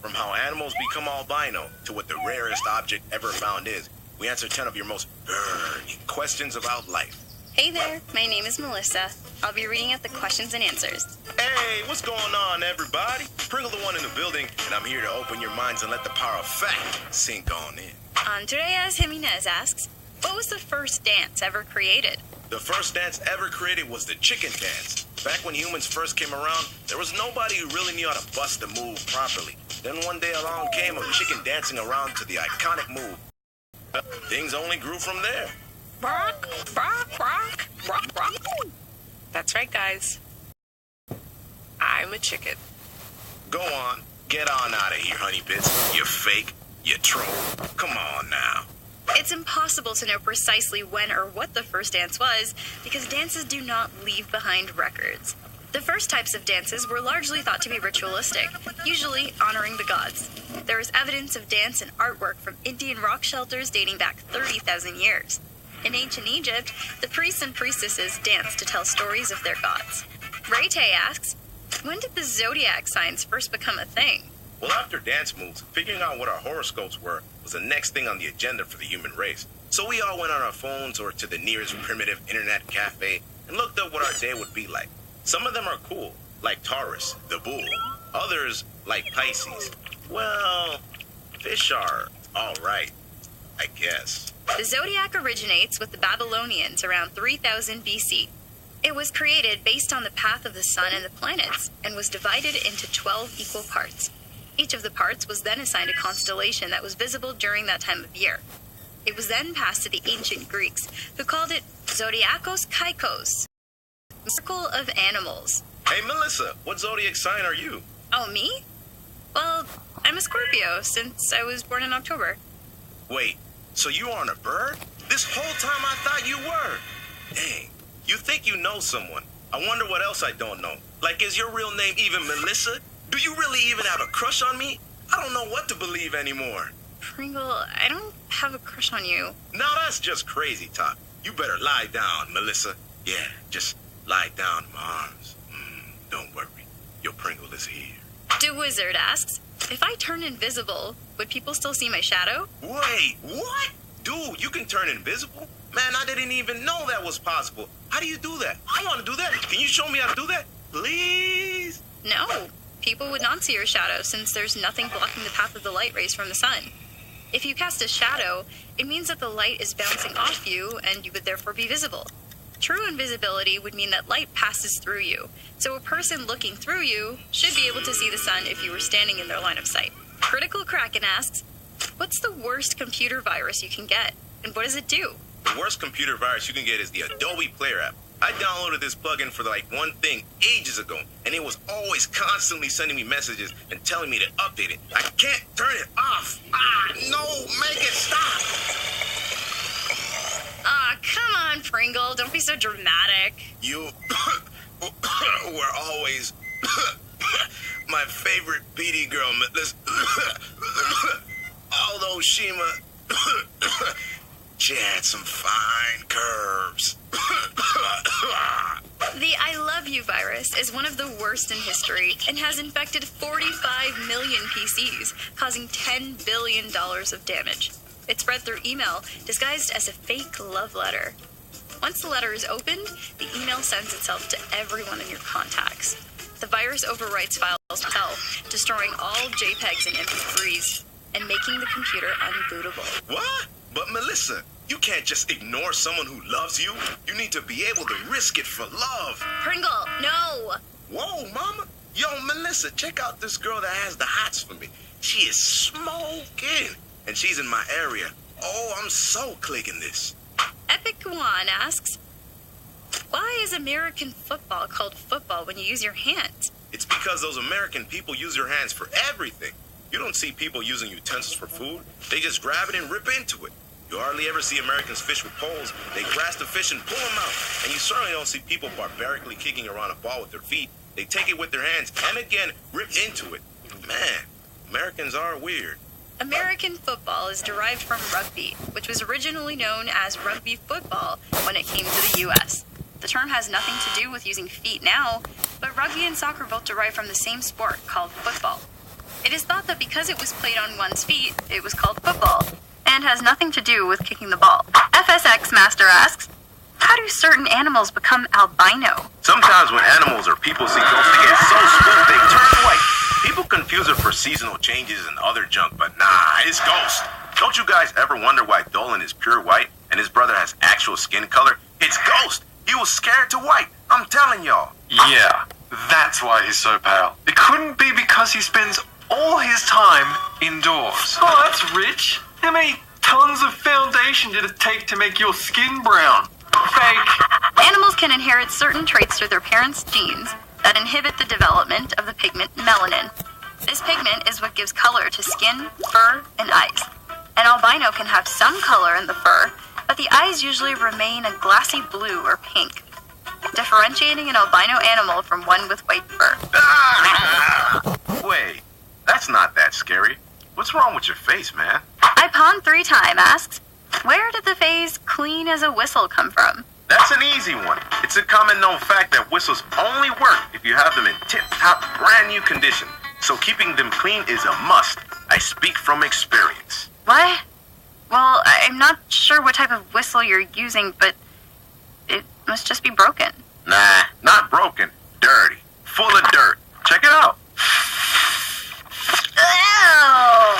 From how animals become albino to what the rarest object ever found is, we answer 10 of your most burning questions about life. Hey there, my name is Melissa. I'll be reading out the questions and answers. Hey, what's going on, everybody? Pringle the One in the building, and I'm here to open your minds and let the power of fact sink on in. Andreas Jimenez asks, what was the first dance ever created? The first dance ever created was the chicken dance. Back when humans first came around, there was nobody who really knew how to bust the move properly. Then one day along came a chicken dancing around to the iconic move. Things only grew from there. Rock, rock, rock, rock, rock. That's right, guys. I'm a chicken. Go on. Get on out of here, honey bits. You fake. You troll. Come on now. It's impossible to know precisely when or what the first dance was because dances do not leave behind records. The first types of dances were largely thought to be ritualistic, usually honoring the gods. There is evidence of dance and artwork from Indian rock shelters dating back 30,000 years. In ancient Egypt, the priests and priestesses danced to tell stories of their gods. Ray Tay asks, when did the zodiac signs first become a thing? Well, after dance moves, figuring out what our horoscopes were was the next thing on the agenda for the human race. So we all went on our phones or to the nearest primitive internet cafe and looked up what our day would be like. Some of them are cool, like Taurus, the bull. Others, like Pisces. Well, fish are all right, I guess. The zodiac originates with the Babylonians around 3000 BC. It was created based on the path of the sun and the planets and was divided into 12 equal parts. Each of the parts was then assigned a constellation that was visible during that time of year. It was then passed to the ancient Greeks, who called it Zodiacos Kaikos, circle of animals. Hey, Melissa, what zodiac sign are you? Oh, me? Well, I'm a Scorpio since I was born in October. Wait, so you aren't a bird? This whole time I thought you were. Dang, you think you know someone. I wonder what else I don't know. Like, is your real name even Melissa? Do you really even have a crush on me? I don't know what to believe anymore. Pringle, I don't have a crush on you. Now that's just crazy talk. You better lie down, Melissa. Yeah, just lie down in my arms. Don't worry, your Pringle is here. Do Wizard asks, if I turn invisible, would people still see my shadow? Wait, what? Dude, you can turn invisible? Man, I didn't even know that was possible. How do you do that? I want to do that. Can you show me how to do that? Please? No. People would not see your shadow since there's nothing blocking the path of the light rays from the sun. If you cast a shadow, it means that the light is bouncing off you and you would therefore be visible. True invisibility would mean that light passes through you, so a person looking through you should be able to see the sun if you were standing in their line of sight. Critical Kraken asks, what's the worst computer virus you can get, and what does it do? The worst computer virus you can get is the Adobe Player app. I downloaded this plugin for like one thing ages ago, and it was always constantly sending me messages and telling me to update it. I can't turn it off. No, make it stop. Come on, Pringle. Don't be so dramatic. You were always my favorite PD girl, although Shima, she had some fine curves. The I Love You virus is one of the worst in history and has infected 45 million PCs, causing $10 billion of damage. It spread through email, disguised as a fake love letter. Once the letter is opened, the email sends itself to everyone in your contacts. The virus overwrites files itself, destroying all JPEGs and MP3s, and making the computer unbootable. What? But Melissa, you can't just ignore someone who loves you. You need to be able to risk it for love. Pringle, no! Whoa, mama. Yo, Melissa, check out this girl that has the hots for me. She is smoking, and she's in my area. Oh, I'm so clicking this. Epic One asks, why is American football called football when you use your hands? It's because those American people use their hands for everything. You don't see people using utensils for food. They just grab it and rip into it. You hardly ever see Americans fish with poles. They grasp the fish and pull them out. And you certainly don't see people barbarically kicking around a ball with their feet. They take it with their hands and again rip into it. Man, Americans are weird. American football is derived from rugby, which was originally known as rugby football when it came to the U.S. The term has nothing to do with using feet now, but rugby and soccer both derive from the same sport called football. It is thought that because it was played on one's feet, it was called football, and has nothing to do with kicking the ball. FSX Master asks, how do certain animals become albino? Sometimes when animals or people see ghosts, they get so spooked they turn white. People confuse it for seasonal changes and other junk, but nah, it's ghost. Don't you guys ever wonder why Dolen is pure white and his brother has actual skin color? It's ghost. He was scared to white. I'm telling y'all. Yeah, that's why he's so pale. It couldn't be because he spends all his time indoors. Oh, that's rich. How many tons of foundation did it take to make your skin brown? Fake. Animals can inherit certain traits through their parents' genes that inhibit the development of the pigment melanin. This pigment is what gives color to skin, fur, and eyes. An albino can have some color in the fur, but the eyes usually remain a glassy blue or pink, differentiating an albino animal from one with white fur. Wait, that's not that scary. What's wrong with your face, man? iPon3Time asks, where did the phrase clean as a whistle come from? That's an easy one. It's a common known fact that whistles only work if you have them in tip-top, brand new condition. So keeping them clean is a must. I speak from experience. What? Well, I'm not sure what type of whistle you're using, but it must just be broken. Nah, not broken. Dirty. Full of dirt. Check it out. Ew!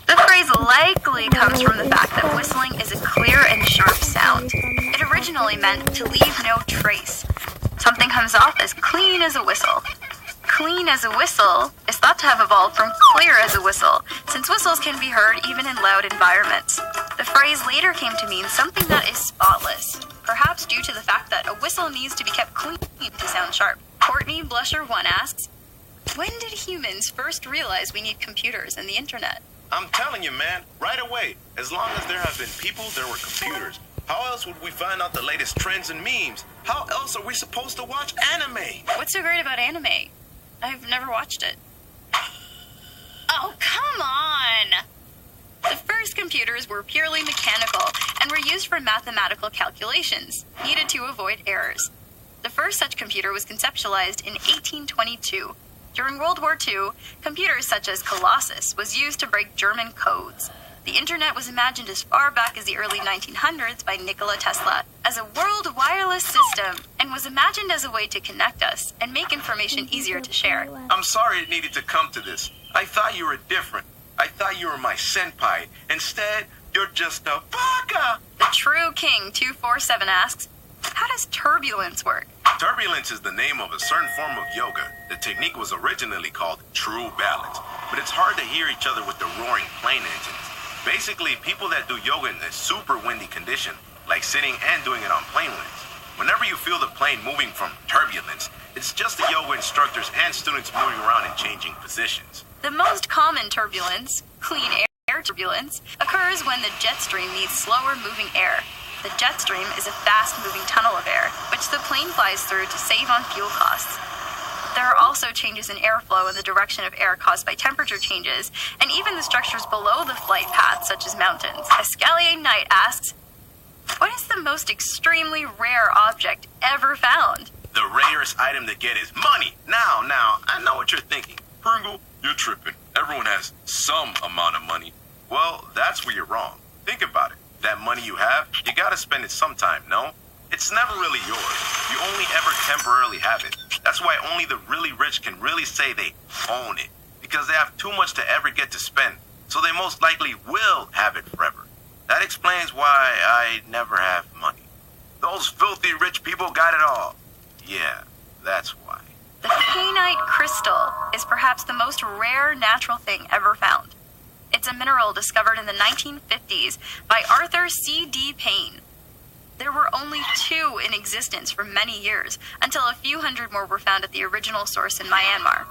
The phrase likely comes from the fact that whistling is a clear and sharp sound. It originally meant to leave no trace. Something comes off as clean as a whistle. Clean as a whistle is thought to have evolved from clear as a whistle, since whistles can be heard even in loud environments. The phrase later came to mean something that is spotless, perhaps due to the fact that a whistle needs to be kept clean to sound sharp. Courtney Blusher1 asks, when did humans first realize we need computers and the internet? I'm telling you, man, right away. As long as there have been people, there were computers. How else would we find out the latest trends and memes? How else are we supposed to watch anime? What's so great about anime? I've never watched it. Oh, come on! The first computers were purely mechanical and were used for mathematical calculations, needed to avoid errors. The first such computer was conceptualized in 1822. During World War II, computers such as Colossus was used to break German codes. The internet was imagined as far back as the early 1900s by Nikola Tesla as a world wireless system and was imagined as a way to connect us and make information easier to share. I'm sorry it needed to come to this. I thought you were different. I thought you were my senpai. Instead, you're just a baka. The True King 247 asks, how does turbulence work? Turbulence is the name of a certain form of yoga. The technique was originally called true balance, but it's hard to hear each other with the roaring plane engines. Basically, people that do yoga in a super windy condition, like sitting and doing it on plane wings. Whenever you feel the plane moving from turbulence, it's just the yoga instructors and students moving around and changing positions. The most common turbulence, clean air turbulence, occurs when the jet stream meets slower moving air. The jet stream is a fast-moving tunnel of air, which the plane flies through to save on fuel costs. There are also changes in airflow in the direction of air caused by temperature changes, and even the structures below the flight path, such as mountains. Escalier Knight asks, what is the most extremely rare object ever found? The rarest item to get is money. Now, I know what you're thinking. Pringle, you're tripping. Everyone has some amount of money. Well, that's where you're wrong. Think about it. That money you have, you gotta spend it sometime, no? It's never really yours. You only ever temporarily have it. That's why only the really rich can really say they own it. Because they have too much to ever get to spend. So they most likely will have it forever. That explains why I never have money. Those filthy rich people got it all. Yeah, that's why. The painite crystal is perhaps the most rare natural thing ever found. It's a mineral discovered in the 1950s by Arthur C.D. Payne. There were only 2 in existence for many years, until a few hundred more were found at the original source in Myanmar.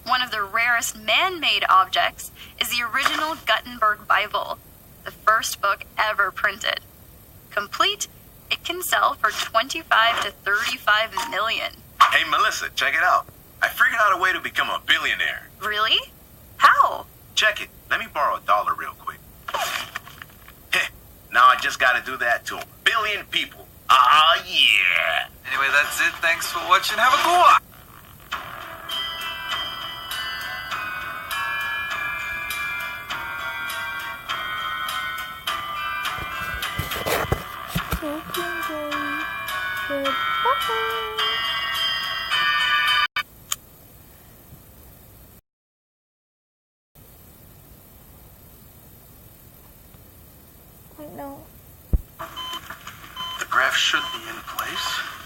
One of the rarest man-made objects is the original Gutenberg Bible, the first book ever printed. Complete, it can sell for $25 to $35 million. Hey, Melissa, check it out. I figured out a way to become a billionaire. Really? How? Check it. Let me borrow $1 real quick. Heh. Now I just gotta do that to 1 billion people. Ah, yeah. Anyway, that's it. Thanks for watching. Have a good one. talking, Joey. Goodbye. Wait, no. The graph should be in place.